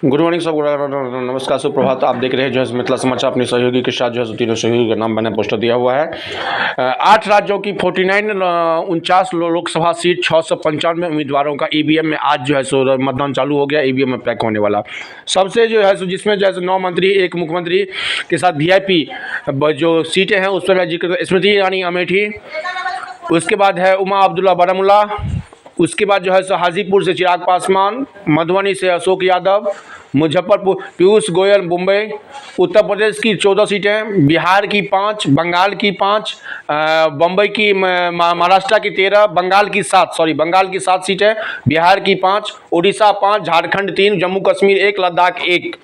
Good morning सब, नमस्कार, सुप्रभात। आप देख रहे हैं जो है मिथिला समाचार अपने सहयोगी के साथ जो है तीनों सहयोगी का नाम मैंने पोस्टर दिया हुआ है। 8 राज्यों की 49 लोकसभा सीट 695 उम्मीदवारों का ईवीएम में आज जो है सो मतदान चालू हो गया। ईवीएम में पैक होने वाला सबसे जो है सो जिसमें जो है 9 मंत्री, एक मुख्यमंत्री के साथ वीआईपी जो सीटें हैं उस पर जिक्र स्मृति ईरानी अमेठी, उसके बाद है उमा अब्दुल्ला बारामूला, उसके बाद जो है सो हाजीपुर से चिराग पासवान, मधुबनी से अशोक यादव, मुजफ्फरपुर पीयूष गोयल मुंबई, उत्तर प्रदेश की 14 सीटें, बिहार की 5, बंगाल की 5, बम्बई की, महाराष्ट्र की 13, बंगाल की 7 सीटें, बिहार की 5, उड़ीसा 5, झारखंड 3, जम्मू कश्मीर 1, लद्दाख 1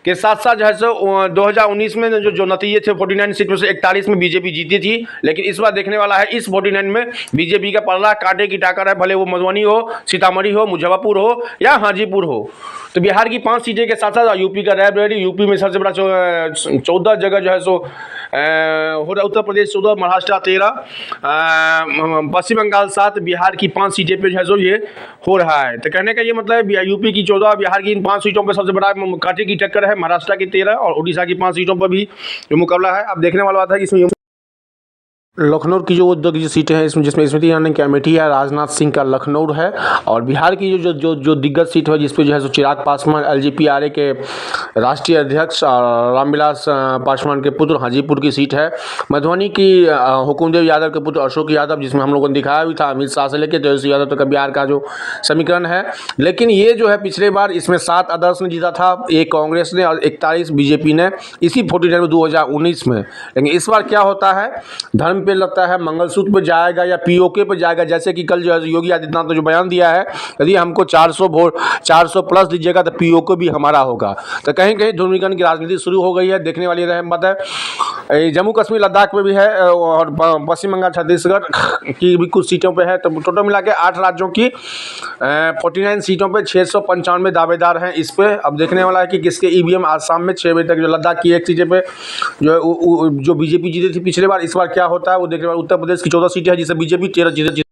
के साथ साथ जो है सो 2019 में जो नतीजे थे 49 सीट में से 41 में बीजेपी जीती थी। लेकिन इस बार देखने वाला है इस 49 में बीजेपी का पलड़ा कांटे की टाकर है, भले वो मधुबनी हो, सीतामढ़ी हो, मुजफ्फरपुर हो या हाजीपुर हो। तो बिहार की 5 सीटें के साथ साथ यूपी का रायबरेली, यूपी में सबसे बड़ा 14 जगह जो है सो हो रहा, उत्तर प्रदेश 14, महाराष्ट्र 13, पश्चिम बंगाल 7, बिहार की 5 सीटें पे जो है सो ये हो रहा है। तो कहने का ये मतलब है यूपी की 14, बिहार की इन 5 सीटों पर सबसे बड़ा कांटे की टक्कर है। महाराष्ट्र की 13 और उड़ीसा की 5 सीटों पर भी जो मुकाबला है। अब देखने वाला बात है कि इसमें लखनऊ की जो 2 सीटें हैं इसमें, जिसमें स्मृति ईरानी की अमेठी है, राजनाथ सिंह का लखनऊ है, और बिहार की जो दिग्गज सीट है जिसपे जो है सो चिराग पासवान एलजेपी के राष्ट्रीय अध्यक्ष रामविलास पासवान के पुत्र हाजीपुर की सीट है। मधुबनी की हुकुमदेव यादव के पुत्र अशोक यादव, जिसमें हम लोगों ने दिखाया भी था अमित शाह से लेकर तेजस्वी यादव तक का बिहार का जो समीकरण है। लेकिन ये जो है पिछले बार इसमें 7 अदर्स ने जीता था, 1 कांग्रेस ने और 41 बीजेपी ने, इसी 49 में 2019 में। लेकिन इस बार क्या होता है, धर्म पे लगता है, मंगलसूत्र पे जाएगा या पीओके पे जाएगा। जैसे कि कल जो है योगी आदित्यनाथ ने जो बयान दिया है, यदि हमको 400 प्लस दीजिएगा तो पीओके भी हमारा होगा। तो कहीं कहीं ध्रुवीकरण की राजनीति शुरू हो गई है, देखने वाली बात है। जम्मू कश्मीर लद्दाख में भी है और पश्चिम बंगाल छत्तीसगढ़ की भी कुछ सीटों पे है। तो टोटल मिला के 8 राज्यों की 49 सीटों पे 695 दावेदार हैं इस पे। अब देखने वाला है कि किसके ईवीएम आज शाम में 6 बजे तक, जो लद्दाख की 1 सीटें पे जो बीजेपी जीती थी पिछले बार, इस बार क्या होता है वो देखने वाला। उत्तर प्रदेश की 14 सीटें हैं जिसे बीजेपी 13 जीते।